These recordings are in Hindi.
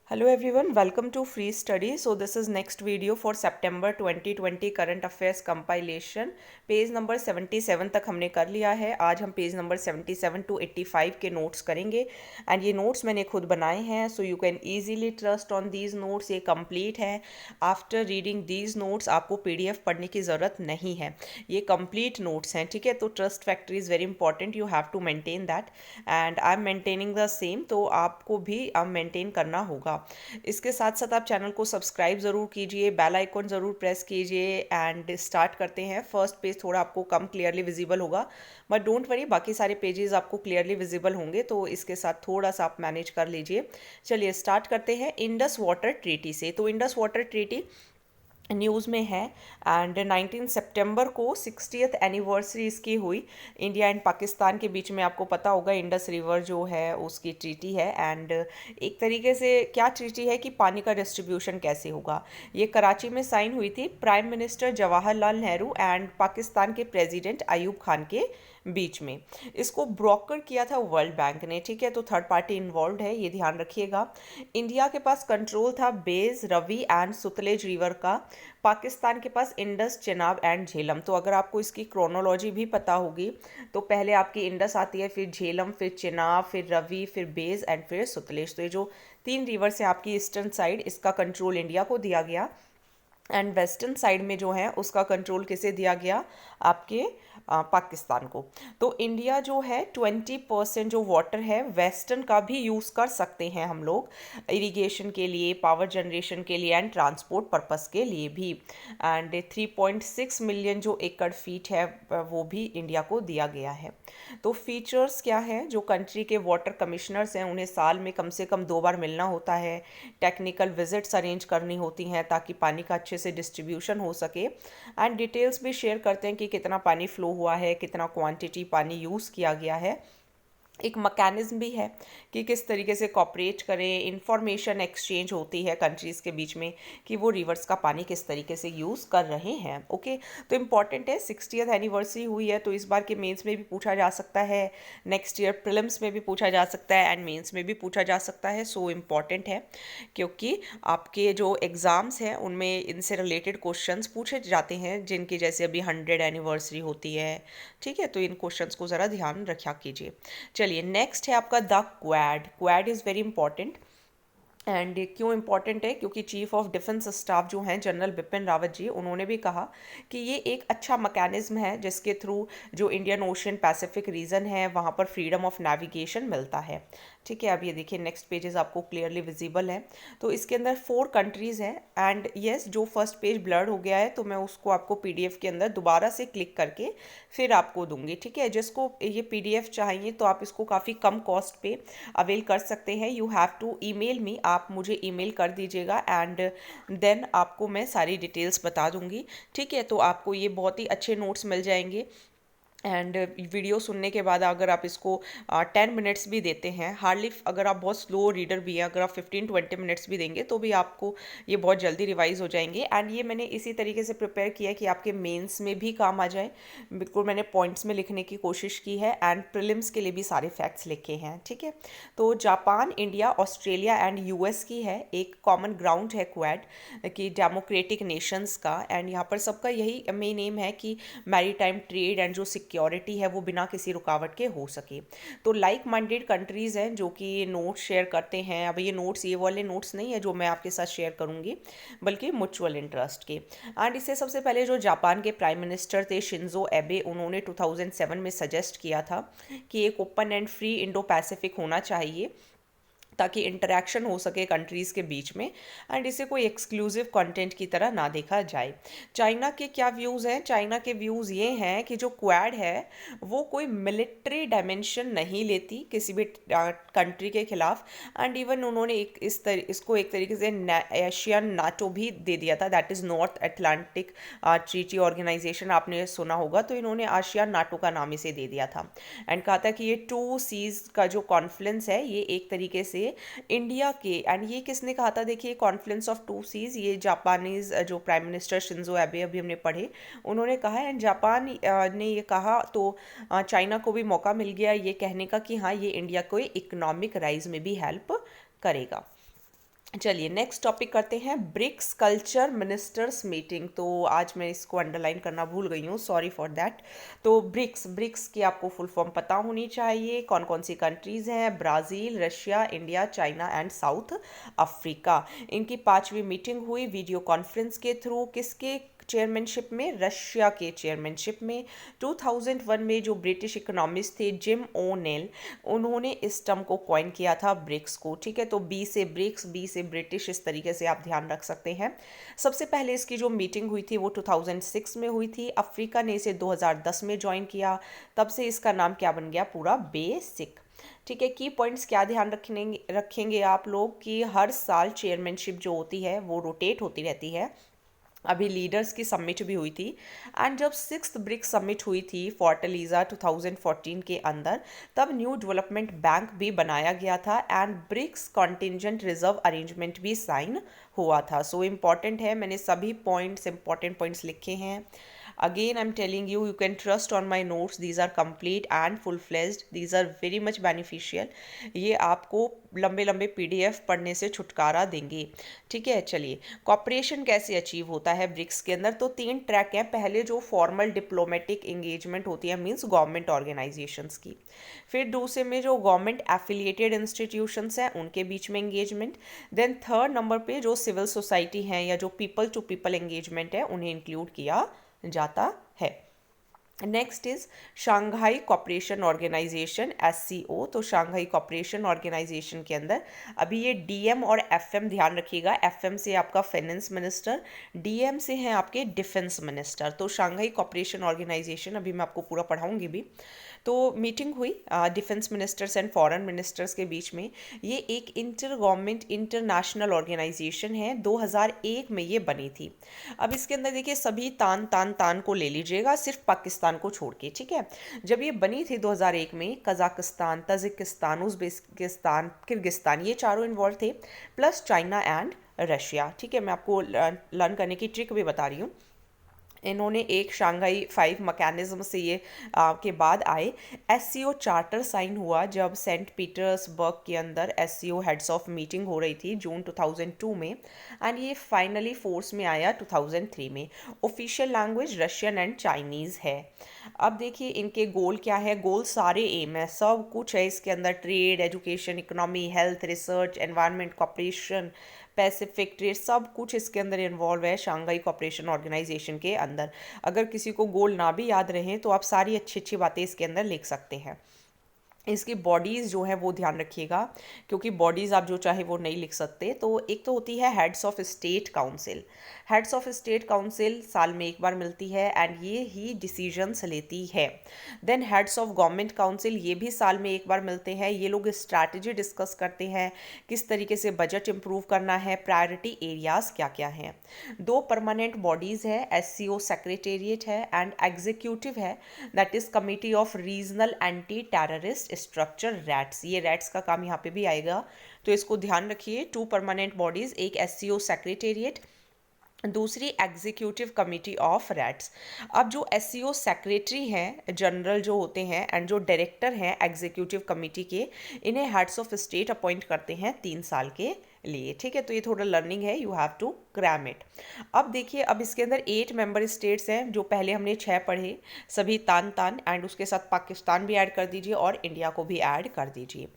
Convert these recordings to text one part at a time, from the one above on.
Hello everyone, welcome to Free Study. So this is next video for September 2020 Current Affairs Compilation. Page number 77 तक हमने कर लिया है. आज हम पेज नंबर 77 to 85 के नोट्स करेंगे एंड ये नोट्स मैंने खुद बनाए हैं, so you can easily trust on these notes. ये कंप्लीट है. आफ्टर रीडिंग दीज नोट्स आपको पीडीएफ पढ़ने की ज़रूरत नहीं है. ये कंप्लीट नोट्स हैं, ठीक है. तो trust factor is very important, you have to maintain that and I am maintaining the same. तो आपको भी मेंटेन करना होगा. इसके साथ साथ आप चैनल को सब्सक्राइब ज़रूर कीजिए, बेल आइकन ज़रूर प्रेस कीजिए एंड स्टार्ट करते हैं. फर्स्ट पेज थोड़ा आपको कम क्लियरली विजिबल होगा, बट डोंट वरी, बाकी सारे पेजेस आपको क्लियरली विजिबल होंगे, तो इसके साथ थोड़ा सा आप मैनेज कर लीजिए. चलिए स्टार्ट करते हैं इंडस वाटर ट्रीटी से. तो इंडस वाटर ट्रीटी न्यूज़ में है एंड 19 सितंबर को 60th एनिवर्सरी इसकी हुई. इंडिया एंड पाकिस्तान के बीच में आपको पता होगा इंडस रिवर जो है उसकी ट्रीटी है एंड एक तरीके से क्या ट्रीटी है कि पानी का डिस्ट्रीब्यूशन कैसे होगा. ये कराची में साइन हुई थी prime minister Jawaharlal Nehru and Pakistan के प्रेसिडेंट अयूब खान के बीच में. इसको ब्रोकर किया था वर्ल्ड बैंक ने, ठीक है. तो थर्ड पार्टी इन्वॉल्व है, ये ध्यान रखिएगा. इंडिया के पास कंट्रोल था बेज, रवि एंड सुतलेज रिवर का. पाकिस्तान के पास इंडस, चेनाब एंड झेलम. तो अगर आपको इसकी क्रोनोलॉजी भी पता होगी तो पहले आपकी इंडस आती है, फिर झेलम, फिर चेनाब, फिर रवि, फिर बेज एंड फिर सुतलेज. तो ये जो 3 रिवर्स है आपकी ईस्टर्न साइड, इसका कंट्रोल इंडिया को दिया गया एंड वेस्टर्न साइड में जो है उसका कंट्रोल किसे दिया गया, आपके पाकिस्तान को. तो इंडिया जो है 20% जो वाटर है वेस्टर्न का भी यूज़ कर सकते हैं हम लोग इरिगेशन के लिए, पावर जनरेशन के लिए एंड ट्रांसपोर्ट पर्पस के लिए भी. एंड 3.6 मिलियन जो एकड़ फीट है वो भी इंडिया को दिया गया है. तो फीचर्स क्या है, जो कंट्री के वाटर कमिश्नर्स हैं उन्हें साल में कम से कम 2 बार मिलना होता है. टेक्निकल विजिट्स अरेंज करनी होती हैं ताकि पानी का अच्छे से डिस्ट्रीब्यूशन हो सके एंड डिटेल्स भी शेयर करते हैं कि कितना पानी फ्लो हुआ है, कितना क्वांटिटी पानी यूज़ किया गया है. एक मैकेनिज्म भी है कि किस तरीके से कॉपरेट करें, इंफॉर्मेशन एक्सचेंज होती है कंट्रीज़ के बीच में कि वो रिवर्स का पानी किस तरीके से यूज़ कर रहे हैं. ओके, तो इम्पॉर्टेंट है. 60th एनिवर्सरी हुई है तो इस बार के मेंस में भी पूछा जा सकता है, नेक्स्ट ईयर प्रीलिम्स में भी पूछा जा सकता है एंड मेंस में भी पूछा जा सकता है. सो इम्पॉर्टेंट है क्योंकि आपके जो एग्ज़ाम्स हैं उनमें इनसे रिलेटेड क्वेश्चंस पूछे जाते हैं, जिनकी जैसे अभी 100 एनिवर्सरी होती है, ठीक है. तो इन क्वेश्चंस को ज़रा ध्यान रखा कीजिए. चलिए नेक्स्ट है आपका the quad. Quad is very important and क्यों इंपॉर्टेंट है, क्योंकि चीफ ऑफ डिफेंस स्टाफ जो हैं जनरल बिपिन रावत जी, उन्होंने भी कहा कि ये एक अच्छा मैकेनिज्म है जिसके थ्रू जो इंडियन ओशन पैसिफिक रीजन है वहाँ पर फ्रीडम ऑफ नेविगेशन मिलता है, ठीक है. अब ये देखिए नेक्स्ट पेजेस आपको क्लियरली विजिबल है. तो इसके अंदर 4 कंट्रीज़ हैं एंड येस जो फर्स्ट पेज ब्लर्ड हो गया है तो मैं उसको आपको पीडीएफ के अंदर दोबारा से क्लिक करके फिर आपको दूंगी, ठीक है. जिसको ये पीडीएफ चाहिए तो आप इसको काफ़ी कम कॉस्ट पे अवेल कर सकते हैं. You have to email me, आप मुझे ईमेल कर दीजिएगा एंड देन आपको मैं सारी डिटेल्स बता दूंगी, ठीक है. तो आपको ये बहुत ही अच्छे नोट्स मिल जाएंगे एंड वीडियो सुनने के बाद अगर आप इसको 10 मिनट्स भी देते हैं, हार्डली अगर आप बहुत स्लो रीडर भी हैं, अगर आप 15-20 मिनट्स भी देंगे तो भी आपको ये बहुत जल्दी रिवाइज हो जाएंगे. एंड ये मैंने इसी तरीके से प्रिपेयर किया है कि आपके मेंस में भी काम आ जाए. बिल्कुल मैंने पॉइंट्स में लिखने की कोशिश की है एंड प्रीलिम्स के लिए भी सारे फैक्ट्स लिखे हैं, ठीक है. तो Japan, India, Australia and US की है एक कॉमन ग्राउंड है क्वाड की डेमोक्रेटिक नेशंस का. एंड यहाँ पर सबका यही मेन एम है कि मैरीटाइम ट्रेड एंड जो सिक्योरिटी है वो बिना किसी रुकावट के हो सके. तो लाइक माइंडेड कंट्रीज़ हैं जो कि नोट्स शेयर करते हैं. अब ये नोट्स ये वाले नोट्स नहीं है जो मैं आपके साथ शेयर करूंगी, बल्कि म्यूचुअल इंटरेस्ट के. एंड इससे सबसे पहले जो जापान के प्राइम मिनिस्टर थे शिंजो एबे, उन्होंने 2007 में सजेस्ट किया था कि एक open and free Indo Pacific होना चाहिए ताकि इंटरेक्शन हो सके कंट्रीज़ के बीच में एंड इसे कोई एक्सक्लूसिव कंटेंट की तरह ना देखा जाए. चाइना के क्या व्यूज़ हैं, चाइना के व्यूज़ ये हैं कि जो क्वाड है वो कोई मिलिट्री डायमेंशन नहीं लेती किसी भी कंट्री के खिलाफ. एंड इवन उन्होंने इसको एक तरीके से एशियन नाटो भी दे दिया था, that is North Atlantic Treaty Organization, आपने सुना होगा. तो इन्होंने आशियान नाटो का नाम इसे दे दिया था एंड कहा था कि ये 2 सीज का जो कॉन्फ्लुएंस है ये एक तरीके से इंडिया के, एंड ये किसने कहा था, देखिए कॉन्फ्लुएंस ऑफ 2 सीज, ये जापानीज जो प्राइम मिनिस्टर शिंजो एबे अभी हमने पढ़े उन्होंने कहा है. एंड जापान ने ये कहा तो चाइना को भी मौका मिल गया ये कहने का कि हाँ ये इंडिया को इकोनॉमिक राइज में भी हेल्प करेगा. चलिए नेक्स्ट टॉपिक करते हैं, ब्रिक्स कल्चर मिनिस्टर्स मीटिंग। तो आज मैं इसको अंडरलाइन करना भूल गई हूँ, सॉरी फॉर दैट। तो ब्रिक्स ब्रिक्स की आपको फुल फॉर्म पता होनी चाहिए। कौन कौन सी कंट्रीज़ हैं? Brazil, Russia, India, China and south Africa. इनकी 5वीं मीटिंग हुई वीडियो कॉन्फ्रेंस के थ्रू। किसके चेयरमैनशिप में? रशिया के चेयरमैनशिप में। 2001 में जो ब्रिटिश इकोनॉमिस्ट थे जिम ओनेल, उन्होंने इस टर्म को कॉइन किया था ब्रिक्स को। ठीक है, तो बी से ब्रिक्स, बी से ब्रिटिश, इस तरीके से आप ध्यान रख सकते हैं। सबसे पहले इसकी जो मीटिंग हुई थी वो 2006 में हुई थी। अफ्रीका ने इसे 2010 में ज्वाइन किया। तब से इसका नाम क्या बन गया? पूरा बेसिक। ठीक है, की पॉइंट्स क्या ध्यान रखेंगे आप लोग कि हर साल चेयरमैनशिप जो होती है वो रोटेट होती रहती है। अभी लीडर्स की समिट भी हुई थी। एंड जब 6th ब्रिक्स समिट हुई थी फोर्टलीजा 2014 के अंदर, तब न्यू डेवलपमेंट बैंक भी बनाया गया था and BRICS contingent reserve arrangement भी साइन हुआ था। सो इम्पॉर्टेंट है, मैंने सभी पॉइंट्स, इंपॉर्टेंट पॉइंट्स लिखे हैं। Again, I'm telling you, you can trust on my notes. These are complete and full-fledged. These are very much beneficial. ये आपको लंबे लंबे PDF पढ़ने से छुटकारा देंगे। ठीक है, चलिए कॉपरेशन कैसे अचीव होता है ब्रिक्स के अंदर? तो 3 ट्रैक हैं। पहले जो फॉर्मल डिप्लोमेटिक एंगेजमेंट होती है, मींस गवर्नमेंट ऑर्गेनाइजेशंस की। फिर दूसरे में जो गवर्नमेंट एफिलिएटेड इंस्टीट्यूशंस हैं उनके बीच में एंगेजमेंट। देन थर्ड नंबर पे जो सिविल सोसाइटी हैं या जो पीपल टू पीपल एंगेजमेंट है उन्हें इंक्लूड किया जाता है। Next is Shanghai Cooperation Organisation SCO। तो शंघाई कॉपरेशन ऑर्गेनाइजेशन के अंदर अभी ये DM और FM ध्यान रखिएगा। FM से आपका फाइनेंस मिनिस्टर, DM से हैं आपके डिफेंस मिनिस्टर। तो शंघाई कॉपरेशन ऑर्गेनाइजेशन अभी मैं आपको पूरा पढ़ाऊंगी भी। तो मीटिंग हुई defence ministers and foreign ministers के बीच में। ये एक इंटर गवर्नमेंट इंटरनेशनल ऑर्गेनाइजेशन है, 2001 में ये बनी थी। अब इसके अंदर देखिए सभी तान को ले लीजिएगा, सिर्फ पाकिस्तान को छोड़ के। ठीक है, जब ये बनी थी 2001 में, कजाकिस्तान, तजिकिस्तान, उज्बेकिस्तान, किर्गिस्तान, ये चारों इन्वॉल्व थे, प्लस चाइना एंड रशिया। ठीक है, मैं आपको लर्न करने की ट्रिक भी बता रही हूँ। इन्होंने एक शंघाई 5 मैकेनिज्म से ये के बाद आए। SCO चार्टर साइन हुआ जब सेंट पीटर्सबर्ग के अंदर SCO हेड्स ऑफ मीटिंग हो रही थी जून 2002 में। एंड ये फाइनली फोर्स में आया 2003 में। Official language Russian and Chinese है। अब देखिए इनके गोल क्या है? गोल सारे एम है, सब कुछ है इसके अंदर। Trade, education, economy, health, research, environment, cooperation, Pacific trade, सब कुछ इसके अंदर इन्वॉल्व है शंघाई कॉपरेशन ऑर्गेनाइजेशन के अंदर। अगर किसी को गोल ना भी याद रहे तो आप सारी अच्छी अच्छी बातें इसके अंदर लिख सकते हैं। इसकी बॉडीज़ जो है वो ध्यान रखिएगा, क्योंकि बॉडीज़ आप जो चाहे वो नहीं लिख सकते। तो एक तो होती है heads of state council. Heads of state council साल में एक बार मिलती है एंड ये ही डिसीजंस लेती है। Then heads of government council, ये भी साल में एक बार मिलते हैं। ये लोग स्ट्रैटेजी डिस्कस करते हैं, किस तरीके से बजट इंप्रूव करना है, प्रायोरिटी एरियाज क्या क्या हैं। 2 परमानेंट बॉडीज़ है, SCO सेक्रेटेरिएट है एंड एग्जीक्यूटिव है, that is committee of regional anti terrorist structure rats. ये रैट्स का काम यहाँ पे भी आएगा, तो इसको ध्यान रखिए। 2 परमानेंट बॉडीज, एक SCO सेक्रेटेरिएट, दूसरी एग्जीक्यूटिव कमिटी ऑफ रैट्स। अब जो SCO सेक्रेटरी हैं, जनरल जो होते हैं, एंड जो डायरेक्टर हैं एग्जीक्यूटिव कमिटी के, इन्हें हेड्स ऑफ स्टेट अपॉइंट करते हैं 3 साल के लिए। ठीक है, तो ये थोड़ा लर्निंग है, you have to cram it. अब देखिए, अब इसके अंदर 8 मेंबर स्टेट्स हैं, जो पहले हमने 6 पढ़े, सभी तान एंड उसके साथ पाकिस्तान भी ऐड कर दीजिए और इंडिया को भी ऐड कर दीजिए।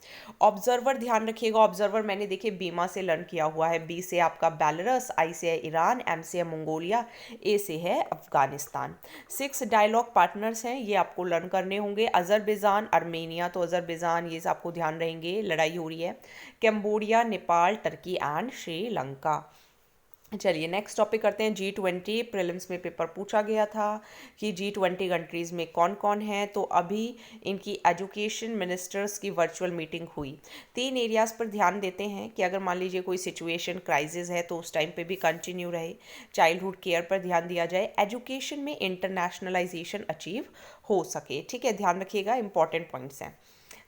ऑब्जर्वर ध्यान रखिएगा, ऑब्जर्वर मैंने देखिए बीमा से लर्न किया हुआ है। B से आपका बेलारूस, I से है ईरान, M से है मंगोलिया, A से है अफगानिस्तान। 6 डायलॉग पार्टनर्स हैं, ये आपको लर्न करने होंगे। अजरबैजान, अर्मेनिया, तो अजरबैजान ये आपको ध्यान रहेंगे, लड़ाई हो रही है। Cambodia, Nepal, Turkey and Sri Lanka. चलिए नेक्स्ट टॉपिक करते हैं G20। प्रीलिम्स में पेपर पूछा गया था कि G20 कंट्रीज़ में कौन कौन है। तो अभी इनकी एजुकेशन मिनिस्टर्स की वर्चुअल मीटिंग हुई। 3 एरियाज़ पर ध्यान देते हैं कि अगर मान लीजिए कोई सिचुएशन क्राइसिस है तो उस टाइम पे भी कंटिन्यू रहे। चाइल्डहुड केयर पर ध्यान दिया जाए, एजुकेशन में इंटरनेशनलाइजेशन अचीव हो सके। ठीक है, ध्यान रखिएगा, इंपॉर्टेंट पॉइंट्स हैं।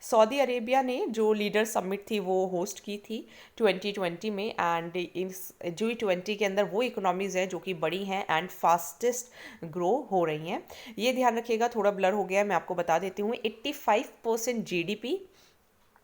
सऊदी अरेबिया ने जो लीडर समिट थी वो होस्ट की थी 2020 में। एंड इस G20 के अंदर वो इकोनॉमीज़ हैं जो कि बड़ी हैं एंड फास्टेस्ट ग्रो हो रही हैं। ये ध्यान रखिएगा, थोड़ा ब्लर हो गया है, मैं आपको बता देती हूँ। 85% GDP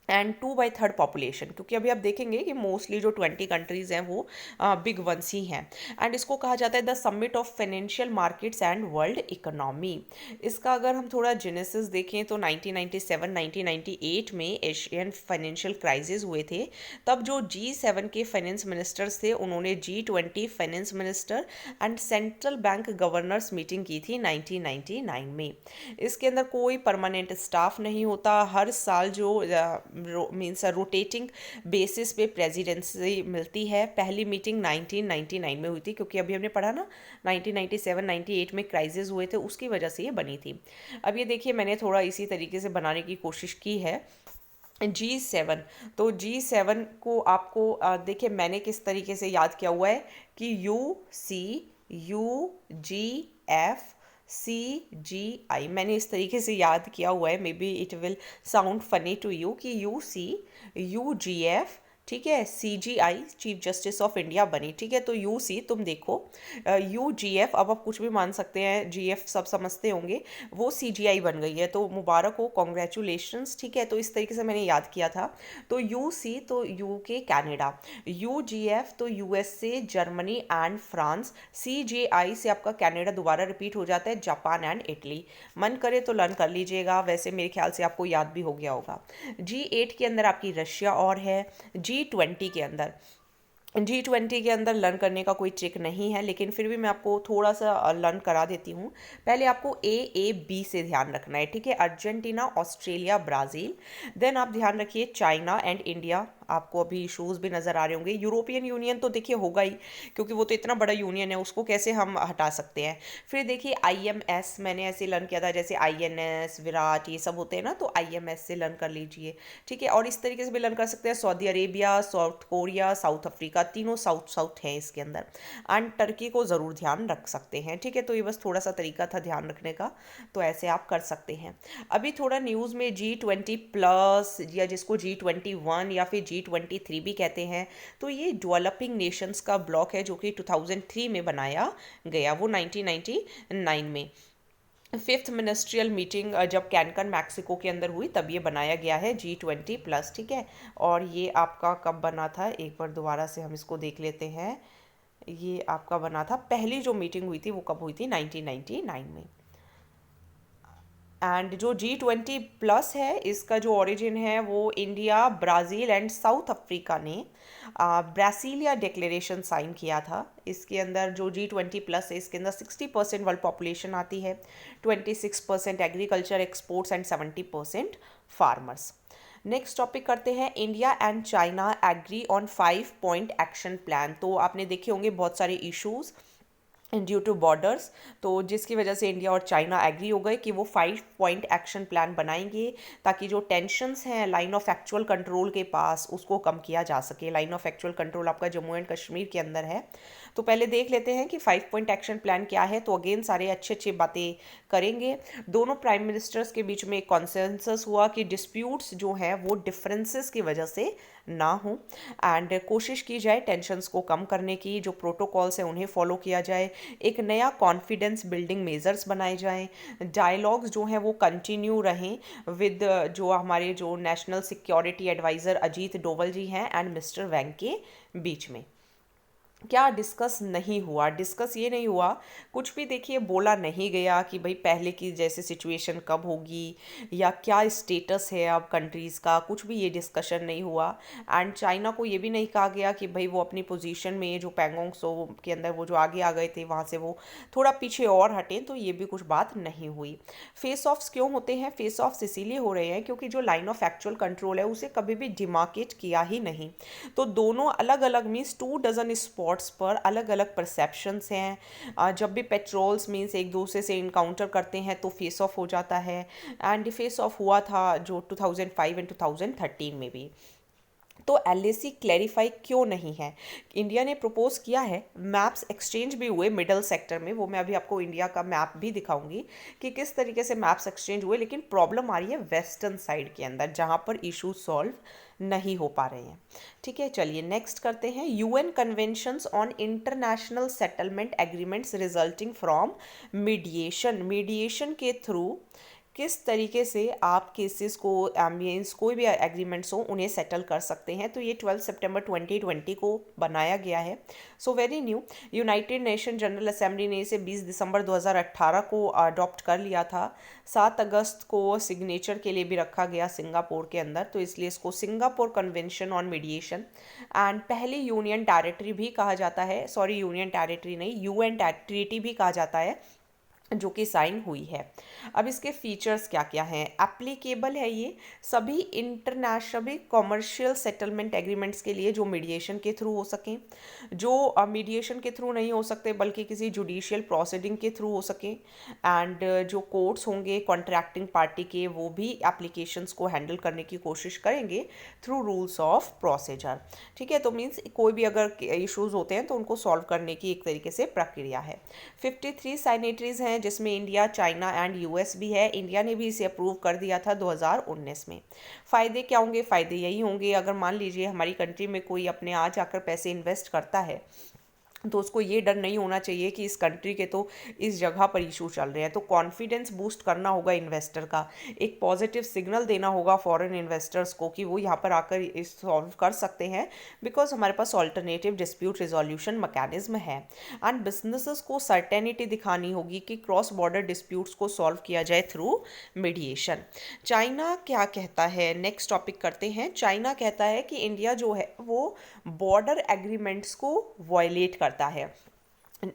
एंड 2/3 पॉपुलेशन, क्योंकि अभी आप देखेंगे कि मोस्टली जो 20 कंट्रीज़ हैं वो बिग वंस ही हैं। एंड इसको कहा जाता है the summit of financial markets and world economy. इसका अगर हम थोड़ा जेनेसिस देखें तो 1997-1998 में एशियन फाइनेंशियल क्राइसिस हुए थे। तब जो G7 के फाइनेंस मिनिस्टर्स थे उन्होंने G20 finance minister and central bank governors meeting की थी 1999 में। इसके अंदर कोई परमानेंट स्टाफ नहीं होता, हर साल जो मीन्स रोटेटिंग बेसिस पे प्रेसिडेंसी मिलती है। पहली मीटिंग 1999 में हुई थी, क्योंकि अभी हमने पढ़ा ना 1997-98 में क्राइसिस हुए थे, उसकी वजह से ये बनी थी। अब ये देखिए मैंने थोड़ा इसी तरीके से बनाने की कोशिश की है। G7, तो G7 को आपको देखिए मैंने किस तरीके से याद किया हुआ है कि UCUGF CGI, मैंने इस तरीके से याद किया हुआ है। Maybe it will sound funny to you कि UCUGF, ठीक है, CGI chief justice of India बनी, ठीक है। तो UC तुम देखो, UGF अब आप कुछ भी मान सकते हैं, GF सब समझते होंगे, वो CGI बन गई है, तो मुबारक हो, कॉन्ग्रेचुलेशंस, ठीक है। तो इस तरीके से मैंने याद किया था। तो UC तो UK कनाडा, UGF तो USA Germany and France, CGI से आपका कनाडा दोबारा रिपीट हो जाता है, जापान एंड इटली। मन करे तो लर्न कर लीजिएगा, वैसे मेरे ख्याल से आपको याद भी हो गया होगा। G8 के अंदर आपकी रशिया और है। G20 के अंदर, G20 के अंदर लर्न करने का कोई ट्रिक नहीं है, लेकिन फिर भी मैं आपको थोड़ा सा लर्न करा देती हूँ। पहले आपको A B से ध्यान रखना है, ठीक है। Argentina, Australia, Brazil. देन आप ध्यान रखिए चाइना एंड इंडिया, आपको अभी इशूज़ भी नज़र आ रहे होंगे। यूरोपियन यूनियन तो देखिए होगा ही, क्योंकि वो तो इतना बड़ा यूनियन है, उसको कैसे हम हटा सकते हैं। फिर देखिए IMS, मैंने ऐसे लर्न किया था जैसे INS, विराट, ये सब होते हैं ना, तो IMS से लर्न कर लीजिए, ठीक है। और इस तरीके से भी लर्न कर सकते हैं Saudi Arabia, south Korea, south Africa, तीनों साउथ साउथ हैं इसके अंदर। एंड टर्की को ज़रूर ध्यान रख सकते हैं, ठीक है। तो ये बस थोड़ा सा तरीका था ध्यान रखने का, तो ऐसे आप कर सकते हैं। अभी थोड़ा न्यूज़ में G20+ या जिसको G21 या फिर G23 भी कहते हैं, तो ये डेवलपिंग नेशंस का ब्लॉक है, जो कि 2003 में बनाया गया, वो 1999 में। फिफ्थ मिनिस्ट्रियल मीटिंग जब कैनकन मैक्सिको के अंदर हुई तब ये बनाया गया है G20+, ठीक है। और ये आपका कब बना था, एक बार दोबारा से हम इसको देख लेते हैं। ये आपका बना था, पहली जो मीटिंग हुई थी वो कब हुई थी, 1999 में। एंड जो G20+ है, इसका जो ओरिजिन है वो India, Brazil and south Africa ने ब्रासिलिया डिक्लेरेशन साइन किया था। इसके अंदर जो G20+ है, इसके अंदर 60% वर्ल्ड पॉपुलेशन आती है, 26% agriculture exports and 70% farmers. Next topic करते हैं, India and China agree on 5 point action plan. तो आपने देखे होंगे बहुत सारे इश्यूज़ ड्यू टू बॉर्डर्स, तो जिसकी वजह से इंडिया और चाइना एग्री हो गए कि वो 5 पॉइंट एक्शन प्लान बनाएंगे, ताकि जो टेंशन्स हैं लाइन ऑफ एक्चुअल कंट्रोल के पास, उसको कम किया जा सके। लाइन ऑफ एक्चुअल कंट्रोल आपका जम्मू एंड कश्मीर के अंदर है। तो पहले देख लेते हैं कि 5 पॉइंट एक्शन प्लान क्या है। तो अगेन सारे अच्छे अच्छे बातें करेंगे। दोनों प्राइम मिनिस्टर्स के बीच में एक कॉन्सेंसस हुआ कि डिस्प्यूट्स जो हैं वो डिफरेंसेस की वजह से ना हो, एंड कोशिश की जाए टेंशन्स को कम करने की, जो प्रोटोकॉल्स हैं उन्हें फॉलो किया जाए, एक नया कॉन्फिडेंस बिल्डिंग मेजर्स बनाए जाएं, डायलॉग्स जो हैं वो कंटिन्यू रहें विद जो हमारे जो national security adviser Ajit Doval ji हैं एंड मिस्टर वैंग के बीच में। क्या डिस्कस नहीं हुआ, डिस्कस ये नहीं हुआ, कुछ भी देखिए बोला नहीं गया कि भाई पहले की जैसे सिचुएशन कब होगी या क्या स्टेटस है अब कंट्रीज़ का, कुछ भी ये डिस्कशन नहीं हुआ। एंड चाइना को ये भी नहीं कहा गया कि भाई वो अपनी पोजीशन में जो पैंगोंग सो के अंदर वो जो आगे आ गए थे वहाँ से वो थोड़ा पीछे और हटें, तो ये भी कुछ बात नहीं हुई। फेस ऑफ्स क्यों होते हैं, फेस ऑफ्स इसीलिए हो रहे हैं क्योंकि जो लाइन ऑफ एक्चुअल कंट्रोल है उसे कभी भी डिमार्केट किया ही नहीं। तो दोनों अलग अलग मीन्स 2 डज़न स्पॉट्स पर अलग अलग परसेप्शंस हैं। जब भी पेट्रोल्स मीन्स एक दूसरे से इनकाउंटर करते हैं तो फेस ऑफ हो जाता है, एंड फेस ऑफ हुआ था जो 2005 एंड 2013 में भी। तो LAC क्लैरिफाई क्यों नहीं है, इंडिया ने प्रपोज किया है, मैप्स एक्सचेंज भी हुए मिडल सेक्टर में, वो मैं अभी आपको इंडिया का मैप भी दिखाऊंगी कि किस तरीके से मैप्स एक्सचेंज हुए, लेकिन प्रॉब्लम आ रही है वेस्टर्न साइड के अंदर जहाँ पर इशू सॉल्व नहीं हो पा रहे हैं। ठीक है, चलिए नेक्स्ट करते हैं, UN conventions on international settlement agreements resulting from mediation, mediation के थ्रू किस तरीके से आप केसेस को मीन्स कोई भी एग्रीमेंट्स हो उन्हें सेटल कर सकते हैं। तो ये 12 सितंबर 2020 को बनाया गया है। So very new. United nation general assembly ने इसे 20 दिसंबर 2018 को अडॉप्ट कर लिया था। 7 अगस्त को सिग्नेचर के लिए भी रखा गया सिंगापुर के अंदर, तो इसलिए इसको Singapore convention on mediation and पहली यूनियन टेरिटरी भी कहा जाता है, सॉरी यूनियन टेरिटरी नहीं, यूएन ट्रीटी भी कहा जाता है, जो कि साइन हुई है। अब इसके फीचर्स क्या क्या हैं? एप्लीकेबल है ये सभी इंटरनेशनल कॉमर्शियल सेटलमेंट एग्रीमेंट्स के लिए जो मीडिएशन के थ्रू हो सकें, जो मीडिएशन के थ्रू नहीं हो सकते बल्कि किसी जुडिशियल प्रोसीडिंग के थ्रू हो सकें, एंड जो कोर्ट्स होंगे कॉन्ट्रैक्टिंग पार्टी के वो भी एप्लीकेशंस को हैंडल करने की कोशिश करेंगे थ्रू रूल्स ऑफ प्रोसीजर। ठीक है, तो मीन्स कोई भी अगर इश्यूज होते हैं तो उनको सॉल्व करने की एक तरीके से प्रक्रिया है। 53 साइनेटरीज हैं जिसमें इंडिया, चाइना एंड यूएस भी है। इंडिया ने भी इसे अप्रूव कर दिया था 2019 में। फ़ायदे क्या होंगे? फ़ायदे यही होंगे, अगर मान लीजिए हमारी कंट्री में कोई अपने आ जाकर पैसे इन्वेस्ट करता है तो उसको ये डर नहीं होना चाहिए कि इस कंट्री के तो इस जगह पर इशू चल रहे हैं। तो कॉन्फिडेंस बूस्ट करना होगा इन्वेस्टर का, एक पॉजिटिव सिग्नल देना होगा फॉरेन इन्वेस्टर्स को कि वो यहाँ पर आकर इस सॉल्व कर सकते हैं, बिकॉज हमारे पास ऑल्टरनेटिव डिस्प्यूट रिजोल्यूशन मैकेनिज्म है। एंड बिजनेसेस को सर्टेनिटी दिखानी होगी कि क्रॉस बॉर्डर डिस्प्यूट्स को सॉल्व किया जाए थ्रू मीडिएशन। चाइना क्या कहता है? नेक्स्ट टॉपिक करते हैं। चाइना कहता है कि इंडिया जो है वो बॉर्डर एग्रीमेंट्स को वायलेट करता है।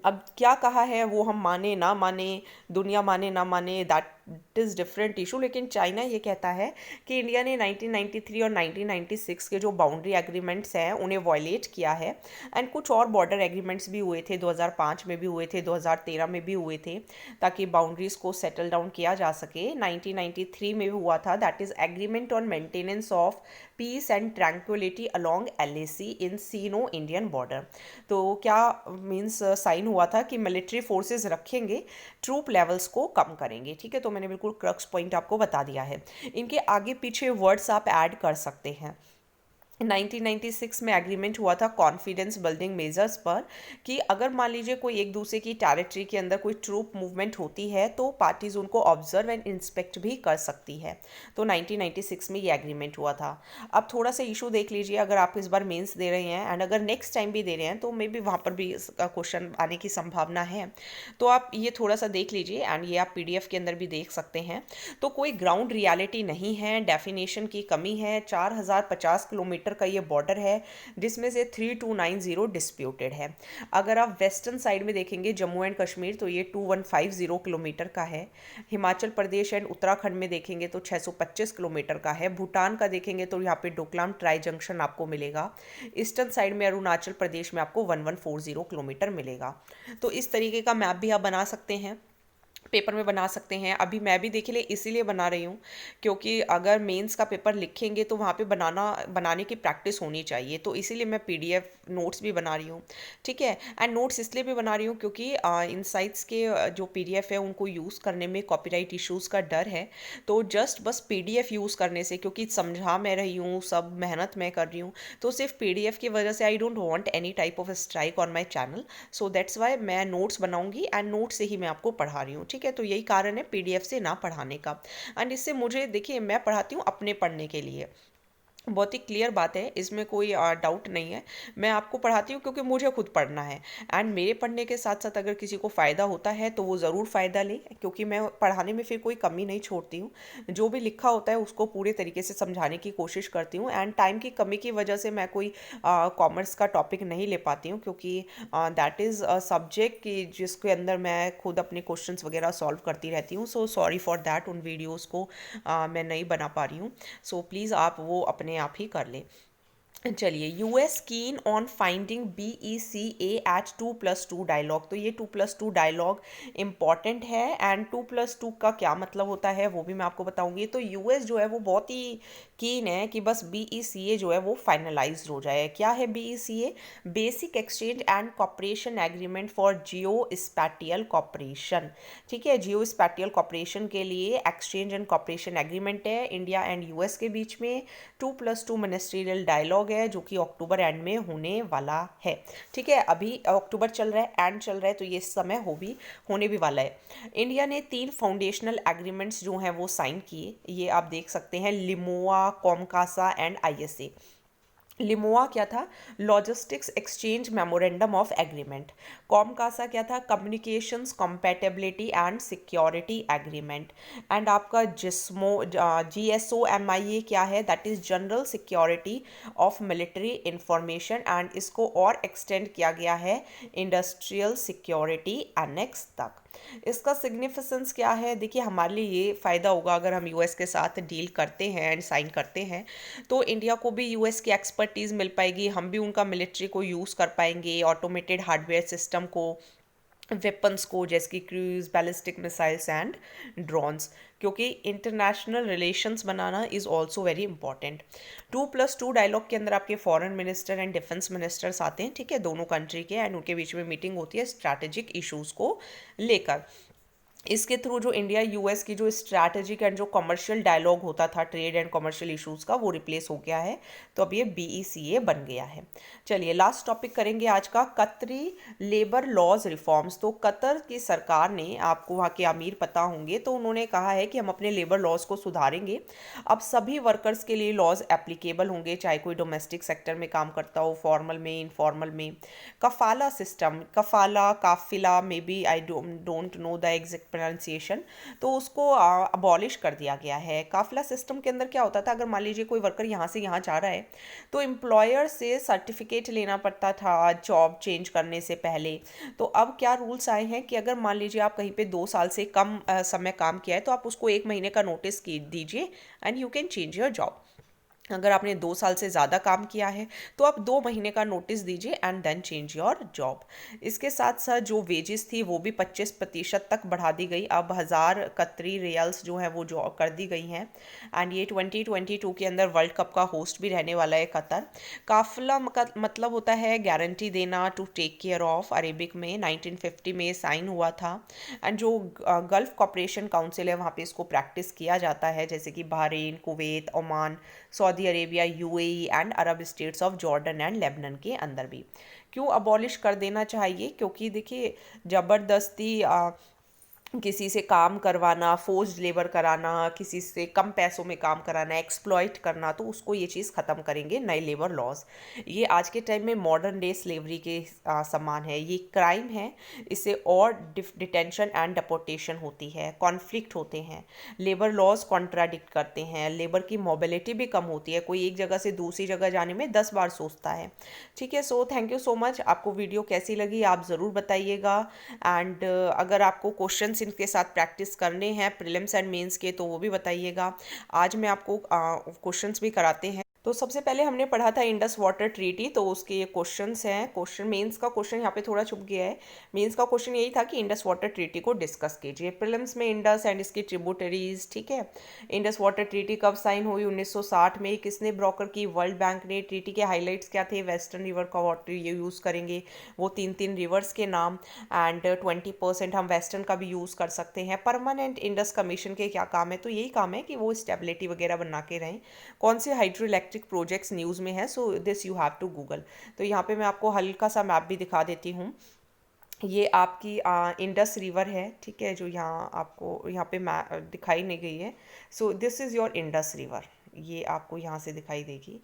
अब क्या कहा है वो हम माने ना माने, दुनिया माने ना माने, दैट इज़ डिफरेंट इशू, लेकिन चाइना ये कहता है कि इंडिया ने 1993 और 1996 के जो बाउंड्री एग्रीमेंट्स हैं उन्हें वायलेट किया है। एंड कुछ और बॉर्डर एग्रीमेंट्स भी हुए थे, 2005 में भी हुए थे, 2013 में भी हुए थे, ताकि बाउंड्रीज को सेटल डाउन किया जा सके। 1993 में भी हुआ था, that is agreement on maintenance of peace and tranquillity along LAC in Sino Indian border. तो क्या मीन्स साइन हुआ था कि मिलिट्री फोर्सेस रखेंगे, ट्रूप लेवल्स को कम करेंगे। ठीक है, तो मैंने बिल्कुल क्रक्स पॉइंट आपको बता दिया है। इनके आगे पीछे वर्ड्स आप ऐड कर सकते हैं। 1996 में एग्रीमेंट हुआ था कॉन्फिडेंस बिल्डिंग मेजर्स पर, कि अगर मान लीजिए कोई एक दूसरे की टेरिटरी के अंदर कोई ट्रूप मूवमेंट होती है तो पार्टीज उनको ऑब्जर्व एंड इंस्पेक्ट भी कर सकती है। तो 1996 में ये एग्रीमेंट हुआ था। अब थोड़ा सा इशू देख लीजिए, अगर आप इस बार मेंस दे रहे हैं एंड अगर नेक्स्ट टाइम भी दे रहे हैं तो मे बी वहाँ पर भी इसका क्वेश्चन आने की संभावना है, तो आप ये थोड़ा सा देख लीजिए एंड ये आप PDF के अंदर भी देख सकते हैं। तो कोई ग्राउंड रियलिटी नहीं है, डेफिनेशन की कमी है। 4050 किलोमीटर का ये बॉर्डर है जिसमें से 3290 डिस्प्यूटेड है। अगर आप वेस्टर्न साइड में देखेंगे जम्मू एंड कश्मीर तो ये 2150 किलोमीटर का है। हिमाचल प्रदेश एंड उत्तराखंड में देखेंगे तो 625 किलोमीटर का है। भूटान का देखेंगे तो यहाँ पे डोकलाम ट्राई जंक्शन आपको मिलेगा। ईस्टर्न साइड में अरुणाचल प्रदेश में आपको 1140 किलोमीटर मिलेगा। तो इस तरीके का मैप भी आप बना सकते हैं, पेपर में बना सकते हैं। अभी मैं भी देख ले इसीलिए बना रही हूँ क्योंकि अगर मेंस का पेपर लिखेंगे तो वहाँ पे बनाने की प्रैक्टिस होनी चाहिए, तो इसीलिए मैं PDF नोट्स भी बना रही हूँ। ठीक है, एंड नोट्स इसलिए भी बना रही हूँ क्योंकि इनसाइट्स के जो PDF है उनको यूज़ करने में कॉपीराइट इश्यूज़ का डर है। तो जस्ट बस PDF यूज़ करने से, क्योंकि समझा मैं रही हूँ, सब मेहनत मैं कर रही हूँ, तो सिर्फ PDF की वजह से I don't want any type of strike on my channel. So that's why मैं नोट्स बनाऊंगी एंड नोट्स से ही मैं आपको पढ़ा रही हूँ। ठीक है, तो यही कारण है PDF से ना पढ़ाने का। एंड इससे मुझे देखिए, मैं पढ़ाती हूँ अपने पढ़ने के लिए, बहुत ही क्लियर बात है, इसमें कोई डाउट नहीं है। मैं आपको पढ़ाती हूँ क्योंकि मुझे खुद पढ़ना है एंड मेरे पढ़ने के साथ साथ अगर किसी को फ़ायदा होता है तो वो ज़रूर फ़ायदा ले, क्योंकि मैं पढ़ाने में फिर कोई कमी नहीं छोड़ती हूँ। जो भी लिखा होता है उसको पूरे तरीके से समझाने की कोशिश करती हूँ। एंड टाइम की कमी की वजह से मैं कोई कॉमर्स का टॉपिक नहीं ले पाती हूँ, क्योंकि दैट इज़ सब्जेक्ट कि जिसके अंदर मैं खुद अपने क्वेश्चन वगैरह सॉल्व करती रहती हूँ। सो सॉरी फॉर दैट, उन वीडियोज़ को मैं नहीं बना पा रही हूँ। सो प्लीज़ आप वो अपने आप ही कर लें। चलिए, US keen on finding BECA at 2+2 dialogue. तो ये 2+2 डायलॉग इम्पॉर्टेंट है एंड 2+2 का क्या मतलब होता है वो भी मैं आपको बताऊंगी। तो US जो है वो बहुत ही कीन है कि बस BECA जो है वो फाइनलाइज हो जाए। क्या है BECA? Basic exchange and cooperation agreement for geospatial cooperation. ठीक है, जियो स्पैटियल कॉपरेशन के लिए एक्सचेंज एंड कॉपरेशन एग्रीमेंट है इंडिया एंड US के बीच में। 2+2 मिनिस्ट्रियल डायलॉग गया है जो कि अक्टूबर एंड में होने वाला है। ठीक है, अभी अक्टूबर चल रहा है, एंड चल रहा है, तो ये समय होने भी वाला है। इंडिया ने 3 फाउंडेशनल एग्रीमेंट्स जो हैं वो साइन किए, ये आप देख सकते हैं, लिमोआ, कॉमकासा एंड आईएसए। लिमोआ क्या था? Logistics exchange memorandum of agreement. COMCASA क्या था? Communications compatibility and security agreement. And आपका GSOMIA क्या है? That is general security of military information, and इसको और एक्सटेंड किया गया है इंडस्ट्रियल सिक्योरिटी एनेक्स तक। इसका सिग्निफिकेंस क्या है? देखिए, हमारे लिए ये फ़ायदा होगा अगर हम यूएस के साथ डील करते हैं एंड साइन करते हैं, तो इंडिया को भी यूएस की एक्सपर्टीज़ मिल पाएगी, हम भी उनका मिलिट्री को यूज़ कर पाएंगे, ऑटोमेटेड हार्डवेयर सिस्टम को, वेपन्स को, जैसे कि cruise, ballistic missiles and drones, क्योंकि इंटरनेशनल रिलेशंस बनाना is also very important. 2+2 dialogue के अंदर आपके foreign minister and defence ministers आते हैं, ठीक है, दोनों कंट्री के, एंड उनके बीच में मीटिंग होती है स्ट्रैटेजिक इश्यूज़ को लेकर। इसके थ्रू जो इंडिया यूएस की जो स्ट्रैटेजिक एंड जो कमर्शियल डायलॉग होता था ट्रेड एंड कमर्शियल इश्यूज़ का, वो रिप्लेस हो गया है, तो अब ये BECA बन गया है। चलिए लास्ट टॉपिक करेंगे आज का, कतरी लेबर लॉज रिफॉर्म्स। तो कतर की सरकार ने, आपको वहाँ के अमीर पता होंगे, तो उन्होंने कहा है कि हम अपने लेबर लॉज को सुधारेंगे। अब सभी वर्कर्स के लिए लॉज एप्लीकेबल होंगे, चाहे कोई डोमेस्टिक सेक्टर में काम करता हो, फॉर्मल में, इनफॉर्मल में। कफाला सिस्टम, कफाला, काफिला, maybe I don't know the exact pronunciation, तो उसको अबॉलिश कर दिया गया है। काफिला सिस्टम के अंदर क्या होता था, अगर मान लीजिए कोई वर्कर यहाँ से यहाँ जा रहा है, तो एम्प्लॉयर से सर्टिफिकेट लेना पड़ता था जॉब चेंज करने से पहले। तो अब क्या रूल्स आए हैं कि अगर मान लीजिए आप कहीं पे 2 साल से कम समय काम किया है, तो आप उसको 1 महीने का नोटिस दीजिए and you can change your job. अगर आपने 2 साल से ज़्यादा काम किया है, तो आप 2 महीने का नोटिस दीजिए and then change your job. इसके साथ साथ जो वेजेस थी वो भी 25% तक बढ़ा दी गई, अब 1000 कतरी रियल्स जो है वो जो कर दी गई हैं। एंड ये 2022 के अंदर वर्ल्ड कप का होस्ट भी रहने वाला है कतर। काफिला मतलब होता है गारंटी देना, to take care of, Arabic में 1950 में साइन हुआ था। एंड जो गल्फ कॉपरेशन काउंसिल है, वहाँ पे इसको प्रैक्टिस किया जाता है, जैसे कि Bahrain, Kuwait, Oman, Saudi Arabia, UAE and Arab states of Jordan and Lebanon के अंदर भी। क्यों अबॉलिश कर देना चाहिए? क्योंकि देखिए, ज़बरदस्ती किसी से काम करवाना, फोर्स्ड लेबर कराना, किसी से कम पैसों में काम कराना, एक्सप्लॉइट करना, तो उसको ये चीज़ ख़त्म करेंगे नए लेबर लॉज। ये आज के टाइम में मॉडर्न डे स्लेवरी के समान है, ये क्राइम है, इससे और डिटेंशन एंड डिपोर्टेशन होती है, कॉन्फ्लिक्ट होते हैं, लेबर लॉज कॉन्ट्राडिक्ट करते हैं, लेबर की मोबिलिटी भी कम होती है, कोई एक जगह से दूसरी जगह जाने में 10 बार सोचता है। ठीक है, so thank you so much. आपको वीडियो कैसी लगी आप ज़रूर बताइएगा, एंड अगर आपको क्वेश्चन इनके साथ प्रैक्टिस करने हैं प्रीलिम्स एंड मेंस के, तो वो भी बताइएगा। आज मैं आपको क्वेश्चंस भी कराते हैं। तो सबसे पहले हमने पढ़ा था इंडस वाटर ट्रीटी, तो उसके ये क्वेश्चंस हैं। क्वेश्चन मेंस का क्वेश्चन यहाँ पे थोड़ा छुप गया है। मेंस का क्वेश्चन यही था कि इंडस वाटर ट्रीटी को डिस्कस कीजिए। प्रीलिम्स में इंडस एंड इसकी ट्रिब्यूटरीज, ठीक है। इंडस वाटर ट्रीटी कब साइन हुई? 1960 में। किसने ब्रोकर की? वर्ल्ड बैंक ने। ट्रीटी के हाईलाइट्स क्या थे? वेस्टर्न रिवर का वाटर ये यूज़ करेंगे, वो 3 रिवर्स के नाम, एंड 20% हम वेस्टर्न का भी यूज़ कर सकते हैं। परमानेंट इंडस कमीशन के क्या काम है? तो यही काम है कि वो स्टेबिलिटी वगैरह बना के रहें। कौन से हाइड्रो इलेक्ट्रिक प्रोजेक्ट्स न्यूज़ में है? So this you have to Google. तो यहाँ पे मैं आपको हल्का सा मैप भी दिखा देती हूँ। ये आपकी इंडस रिवर है, ठीक है, जो यहाँ आपको यहाँ पे दिखाई नहीं गई है। So this is your Indus river, ये आपको यहाँ से दिखाई देगी,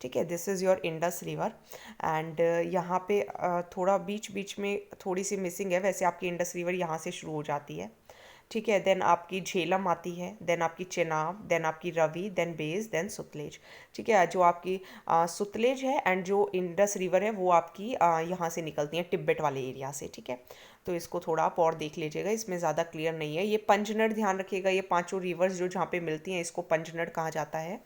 ठीक है। This is your Indus river, and यहाँ पे थोड़ा बीच बीच में थोड़ी सी मिसिंग है, वैसे आपकी इंडस रिवर यहाँ से शुरू हो जाती है, ठीक है। देन आपकी झेलम आती है, देन आपकी चेनाब, देन आपकी रवि, देन बेस, देन सुतलेज, ठीक है। जो आपकी सुतलेज है एंड जो इंडस रिवर है वो आपकी यहाँ से निकलती हैं तिब्बत वाले एरिया से, ठीक है। तो इसको थोड़ा आप और देख लीजिएगा, इसमें ज़्यादा क्लियर नहीं है। ये पंजनड ध्यान रखिएगा, ये 5 रिवर्स जो जहाँ पे मिलती हैं इसको पंजनड कहा जाता है।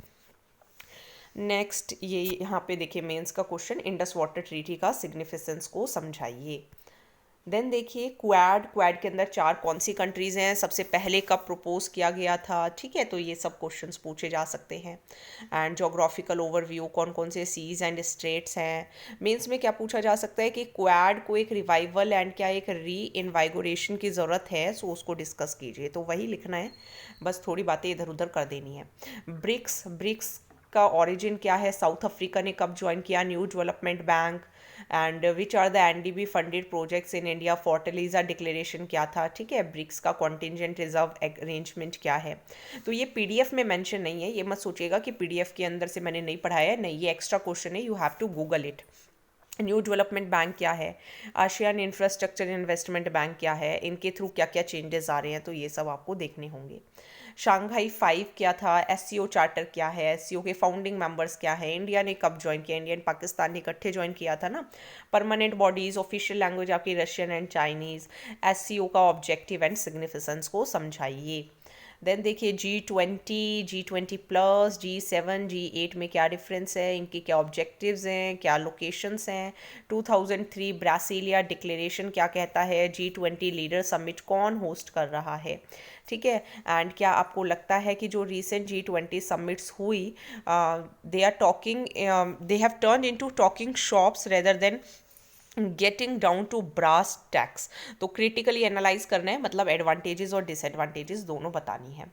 नेक्स्ट ये यहाँ पे देखिए मेंस का क्वेश्चन, इंडस वाटर ट्रीटी का सिग्निफिकेंस को समझाइए। देन देखिए क्वाड के अंदर 4 कौन सी कंट्रीज़ हैं, सबसे पहले कब प्रपोज किया गया था, ठीक है। तो ये सब क्वेश्चंस पूछे जा सकते हैं। एंड जोग्राफिकल ओवरव्यू, कौन कौन से सीज एंड स्टेट्स हैं। मेंस में क्या पूछा जा सकता है कि क्वाड को एक रिवाइवल एंड क्या एक री इन्वाइगोरेशन की ज़रूरत है, सो उसको डिस्कस कीजिए। तो वही लिखना है, बस थोड़ी बातें इधर उधर कर देनी है। ब्रिक्स का ऑरिजिन क्या है, साउथ अफ्रीका ने कब ज्वाइन किया, new development bank, and which are the NDB funded projects in India, Fortaleza declaration क्या था, ठीक है, ब्रिक्स का कॉन्टिजेंट रिजर्व अरेंजमेंट क्या है। तो ये पीडीएफ में मेंशन नहीं है, ये मत सोचिएगा कि पीडीएफ के अंदर से मैंने नहीं पढ़ाया है, नहीं, ये एक्स्ट्रा क्वेश्चन है, you have to Google it. New development bank क्या है, आशियान इंफ्रास्ट्रक्चर इन्वेस्टमेंट बैंक क्या है, इनके थ्रू क्या क्या चेंजेस आ रहे हैं, तो ये सब आपको देखने होंगे। शंघाई 5 क्या था, एससीओ चार्टर क्या है, एससीओ के फाउंडिंग मेंबर्स क्या है, इंडिया ने कब ज्वाइन किया, इंडिया एंड पाकिस्तान ने इकट्ठे ज्वाइन किया था ना। परमानेंट बॉडीज, ऑफिशियल लैंग्वेज आपकी रशियन एंड चाइनीज़, एससीओ का ऑब्जेक्टिव एंड सिग्निफिकेंस को समझाइए। देन देखिए G20, G20+, G7, G8 में क्या डिफरेंस है, इनके क्या ऑब्जेक्टिव्स हैं, क्या लोकेशंस हैं। 2003 ब्रासीलिया डिक्लेरेशन क्या कहता है, G20 लीडर समिट कौन होस्ट कर रहा है, ठीक है। एंड क्या आपको लगता है कि जो रिसेंट G20 समिट्स हुई, they are talking, they have turn into talking shops rather than getting down to brass tacks. तो क्रिटिकली एनालाइज करना है, मतलब एडवांटेजेस और डिसएडवांटेजेस दोनों बतानी है।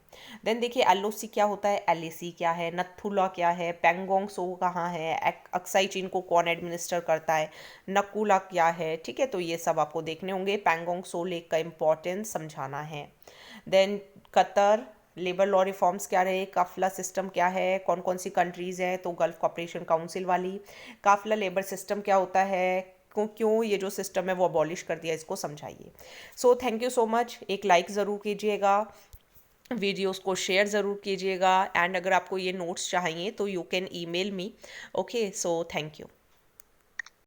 देन देखिए एलओसी क्या होता है, एलएसी क्या है, नथुला क्या है, पेंगोंग सो कहाँ है, अक्साई चीन को कौन एडमिनिस्टर करता है, नकुला क्या है, ठीक है। तो ये सब आपको देखने होंगे। पेंगोंग सो लेक का इंपॉर्टेंस समझाना है। Then Qatar labour law reforms क्या रहे, काफिला सिस्टम क्या है, कौन कौन सी कंट्रीज़ हैं, तो गल्फ कॉपरेशन काउंसिल वाली। काफिला लेबर सिस्टम क्या होता है, क्यों ये जो सिस्टम है वो अबॉलिश कर दिया, इसको समझाइए। So thank you so much. एक लाइक ज़रूर कीजिएगा, वीडियोस को शेयर ज़रूर कीजिएगा, एंड अगर आपको ये नोट्स चाहिए तो you can email me. Okay, so thank you.